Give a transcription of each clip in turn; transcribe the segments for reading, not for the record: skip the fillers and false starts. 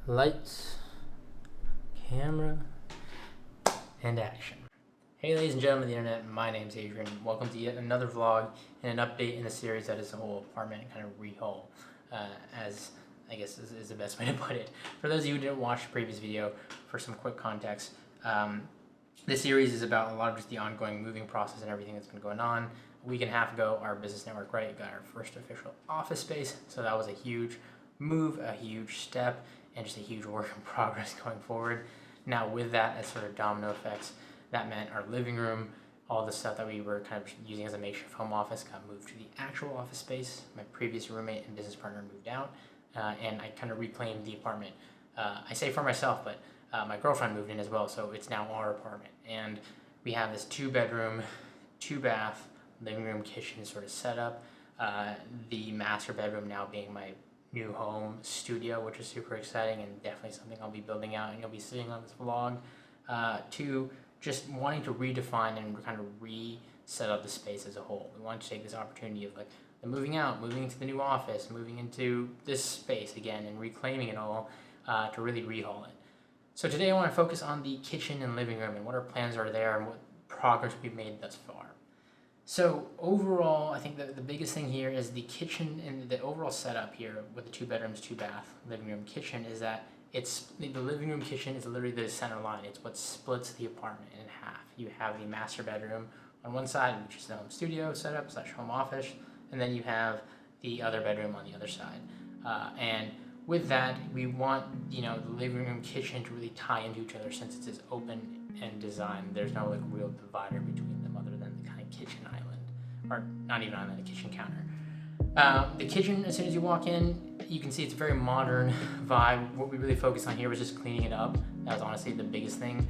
Lights, camera, and action. Hey ladies and gentlemen of the internet, my name's Adrian. Welcome to yet another vlog and an update in the series that is the whole apartment kind of rehaul, as I guess is the best way to put it. For those of you who didn't watch the previous video, for some quick context, this series is about a lot of just the ongoing moving process and everything that's been going on. A week and a half ago, our business network, got our first official office space, so that was a huge move, a huge step, and just a huge work in progress going forward. Now with that, as sort of domino effects, that meant our living room, all the stuff that we were kind of using as a makeshift home office got moved to the actual office space. My previous roommate and business partner moved out, and I kind of reclaimed the apartment. I say for myself, but my girlfriend moved in as well, so it's now our apartment. And we have this 2-bedroom, 2-bath, living room, kitchen sort of setup. The master bedroom now being my new home studio, which is super exciting and definitely something I'll be building out and you'll be seeing on this vlog. To just wanting to redefine and kind of reset up the space as a whole. We want to take this opportunity of like the moving out, moving into the new office, moving into this space again and reclaiming it all to really rehaul it. So today I want to focus on the kitchen and living room and what our plans are there and what progress we've made thus far. So overall, I think the biggest thing here is the kitchen and the overall setup here with the 2 bedrooms, 2-bath, living room, kitchen is that the living room kitchen is literally the center line. It's what splits the apartment in half. You have the master bedroom on one side, which is the home studio setup / home office, and then you have the other bedroom on the other side. And with that, we want the living room kitchen to really tie into each other since it's this open and design. There's no like real divider between them other than the kind of kitchen island, or not even island, the kitchen counter. The kitchen, as soon as you walk in, you can see it's a very modern vibe. What we really focused on here was just cleaning it up. That was honestly the biggest thing.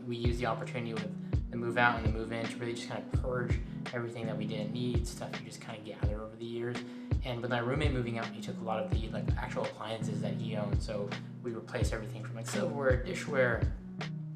We used the opportunity with the move out and the move in to really just kind of purge everything that we didn't need, stuff you just kind of gather over the years. And with my roommate moving out, he took a lot of the actual appliances that he owned. So we replaced everything from like silverware, dishware,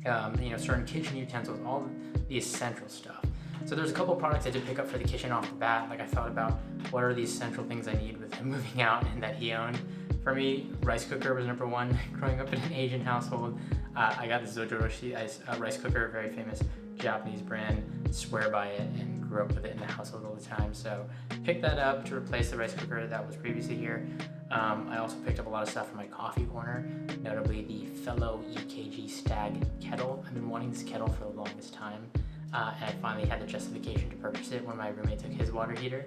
certain kitchen utensils, all the essential stuff. So there's a couple of products I did pick up for the kitchen off the bat. Like I thought about what are the essential things I need with him moving out and that he owned. For me, rice cooker was number one. Growing up in an Asian household, I got the Zojoroshi rice cooker, very famous Japanese brand. Swear by it and grew up with it in the household all the time. So picked that up to replace the rice cooker that was previously here. I also picked up a lot of stuff from my coffee corner, notably the fellow EKG Stag kettle. I've been wanting this kettle for the longest time. And I finally had the justification to purchase it when my roommate took his water heater.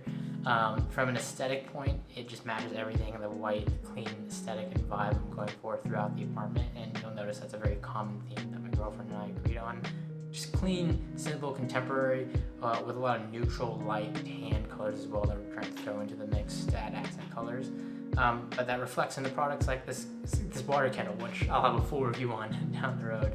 From an aesthetic point, it just matches everything, the white, clean aesthetic and vibe I'm going for throughout the apartment, and you'll notice that's a very common theme that my girlfriend and I agreed on. Just clean, simple, contemporary, with a lot of neutral, light, tan colors as well that we're trying to throw into the mix to add accent colors. But that reflects in the products like this water kettle, which I'll have a full review on down the road.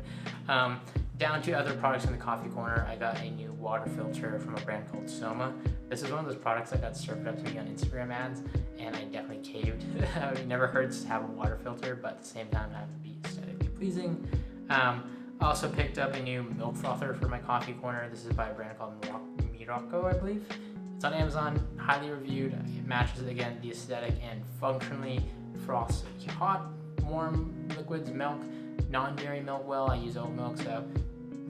Down to other products in the coffee corner, I got a new water filter from a brand called Soma. This is one of those products that got served up to me on Instagram ads, and I definitely caved. It never hurts to have a water filter, but at the same time, I have to be aesthetically pleasing. I also picked up a new milk frother for my coffee corner. This is by a brand called Mirako, I believe. It's on Amazon, highly reviewed. It matches, again, the aesthetic and functionally froths hot, warm liquids, milk, non-dairy milk well. I use oat milk, so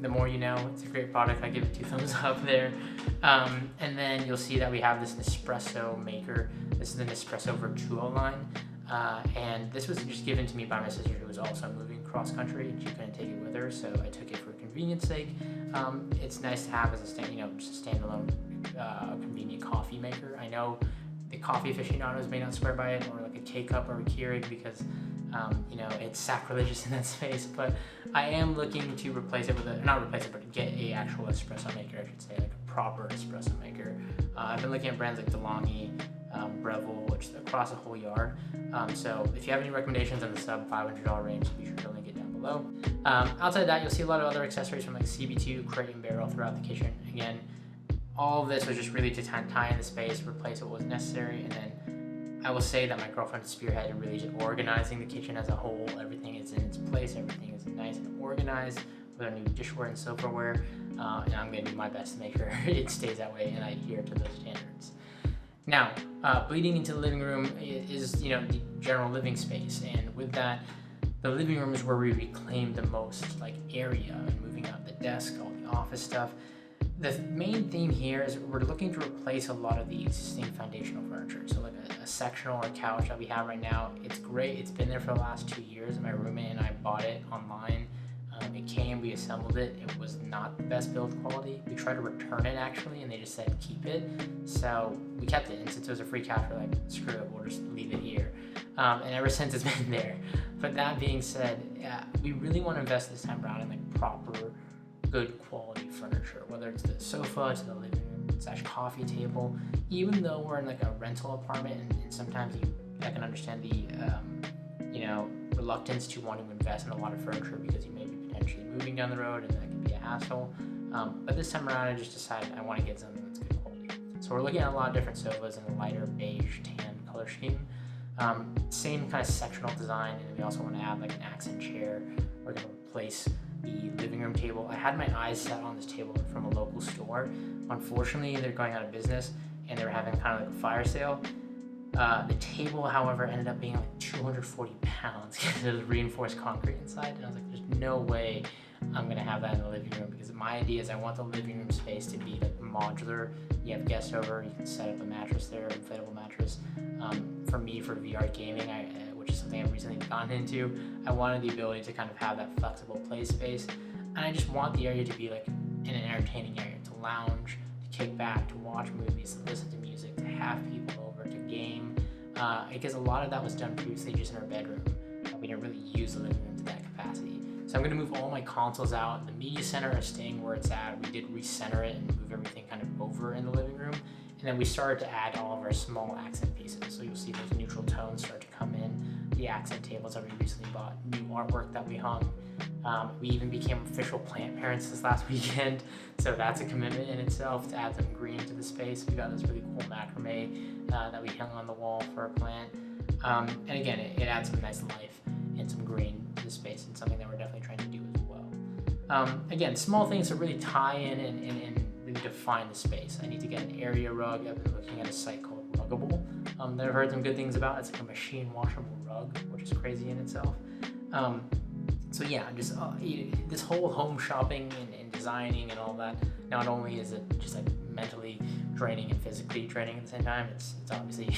the more you know. It's a great product. I give it 2 thumbs up there. And then you'll see that we have this Nespresso maker. This is the Nespresso Virtuo line. And this was just given to me by my sister who was also moving cross country and she couldn't take it with her, so I took it for convenience sake. It's nice to have as a just a standalone convenient coffee maker. I know the coffee aficionados may not swear by it, or like a K-cup or a Keurig, because it's sacrilegious in that space, but I am looking to replace it with but get a actual espresso maker, I should say, like a proper espresso maker. I've been looking at brands like DeLonghi, Breville, which is across the whole yard. So if you have any recommendations in the sub $500 range, be sure to link it down below. Outside that, you'll see a lot of other accessories from like CB2, crate and barrel throughout the kitchen. Again, all of this was just really to tie in the space, replace what was necessary, and then I will say that my girlfriend spearheaded really just organizing the kitchen as a whole. Everything is in its place, everything is nice and organized with our new dishware and silverware, and I'm going to do my best to make sure it stays that way and I adhere to those standards. Now, bleeding into the living room is the general living space, and with that, the living room is where we reclaim the most like area, and moving out the desk, all the office stuff. The main theme here is we're looking to replace a lot of the existing foundational furniture. So like a sectional or couch that we have right now, it's great. It's been there for the last 2 years. My roommate and I bought it online. It came, we assembled it. It was not the best build quality. We tried to return it actually, and they just said keep it. So we kept it, and since it was a free couch, we're like, screw it, we'll just leave it here. And ever since it's been there. But that being said, we really want to invest this time around in like proper, good quality furniture, whether it's the sofa to the living room / coffee table. Even though we're in like a rental apartment, and sometimes I can understand the reluctance to want to invest in a lot of furniture because you may be potentially moving down the road, and that can be a hassle. But this time around, I just decided I want to get something that's good quality. So we're looking at a lot of different sofas in a lighter beige tan color scheme. Same kind of sectional design, and we also want to add like an accent chair. We're going to replace the living room table. I had my eyes set on this table from a local store. Unfortunately, they're going out of business, and they were having kind of like a fire sale. The table, however, ended up being like 240 pounds because it was reinforced concrete inside, and I was like, there's no way I'm going to have that in the living room, because my idea is I want the living room space to be like modular. You have guests over, you can set up a mattress there, inflatable mattress. For me, for VR gaming, which is something I've recently gotten into, I wanted the ability to kind of have that flexible play space, and I just want the area to be like an entertaining area, to lounge, to kick back, to watch movies, to listen to music, to have people over, to game, because a lot of that was done previously just in our bedroom. We didn't really use the living room to that capacity. So I'm going to move all my consoles out. The media center is staying where it's at. We did recenter it and move everything kind of over in the living room. And then we started to add all of our small accent pieces. So you'll see those neutral tones start to come in. The accent tables that we recently bought, new artwork that we hung. We even became official plant parents this last weekend. So that's a commitment in itself to add some green to the space. We got this really cool macrame that we hung on the wall for our plant. And again, it adds some nice life and some green to the space, and something that we're definitely trying to do as well. Again, small things to really tie in and really define the space. I need to get an area rug. I've been looking at a site called Ruggable that I've heard some good things about. It's like a machine washable rug, which is crazy in itself. So yeah, just this whole home shopping and designing and all that, not only is it just like mentally draining and physically draining at the same time, it's obviously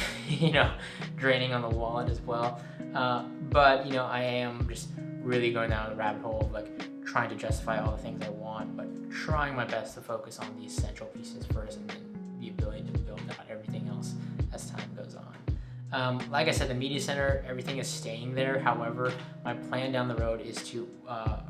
draining on the wallet as well. But I am just really going down the rabbit hole of like trying to justify all the things I want, but trying my best to focus on the essential pieces first, and then the ability to build out everything else as time goes on. Like I said, the media center, everything is staying there. However, my plan down the road is to,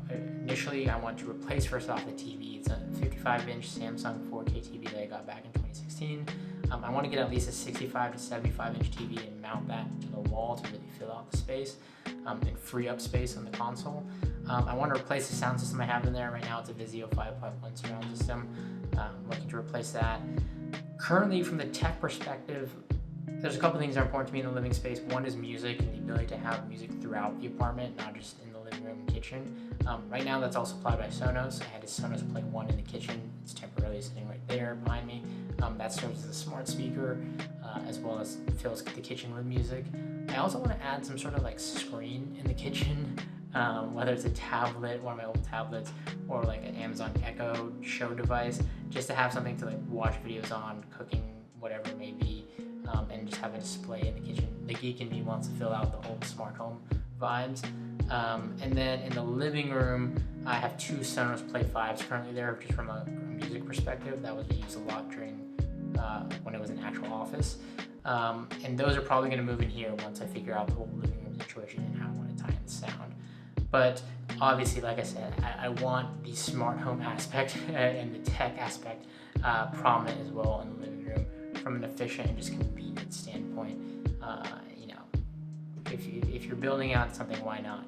initially I want to replace first off the TV. It's a 55-inch Samsung 4K TV that I got back in 2016. I want to get at least a 65 to 75-inch TV and mount that to the wall to really fill out the space and free up space on the console. I want to replace the sound system I have in there. Right now it's a Vizio 5.1 surround system. I'm looking to replace that. Currently, from the tech perspective, there's a couple things that are important to me in the living space. One is music and the ability to have music throughout the apartment, not just in the living room and kitchen. Right now that's all supplied by Sonos. I had a Sonos Play 1 in the kitchen. It's temporarily sitting right there behind me. That serves as a smart speaker, as well as fills the kitchen with music. I also want to add some sort of like screen in the kitchen, whether it's a tablet, one of my old tablets, or like an Amazon Echo show device, just to have something to like watch videos on, cooking, whatever it may be. And just have a display in the kitchen. The geek in me wants to fill out the whole smart home vibes. And then in the living room, I have two Sonos Play 5s currently there, just from a music perspective. That was used a lot during when it was an actual office. And those are probably going to move in here once I figure out the whole living room situation and how I want to tie in the sound. But obviously, like I said, I want the smart home aspect and the tech aspect prominent as well in the living room, from an efficient and just convenient standpoint. If you're building out something, why not?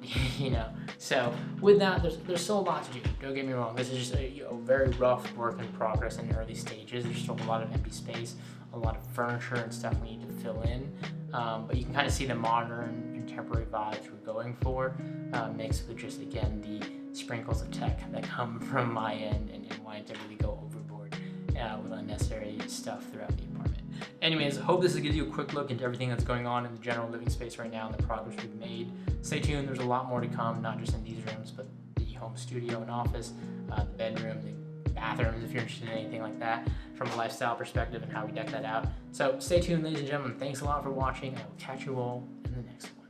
So with that, there's still a lot to do. Don't get me wrong. This is just a very rough work in progress in early stages. There's still a lot of empty space, a lot of furniture and stuff we need to fill in. But you can kind of see the modern contemporary vibes we're going for, mixed with just, again, the sprinkles of tech that come from my end and wanting to really go overboard with unnecessary stuff throughout the apartment. Anyways, hope this gives you a quick look into everything that's going on in the general living space right now and the progress we've made. Stay tuned, there's a lot more to come, not just in these rooms, but the home studio and office, the bedroom, the bathrooms, if you're interested in anything like that from a lifestyle perspective and how we deck that out. So stay tuned, ladies and gentlemen. Thanks a lot for watching. I will catch you all in the next one.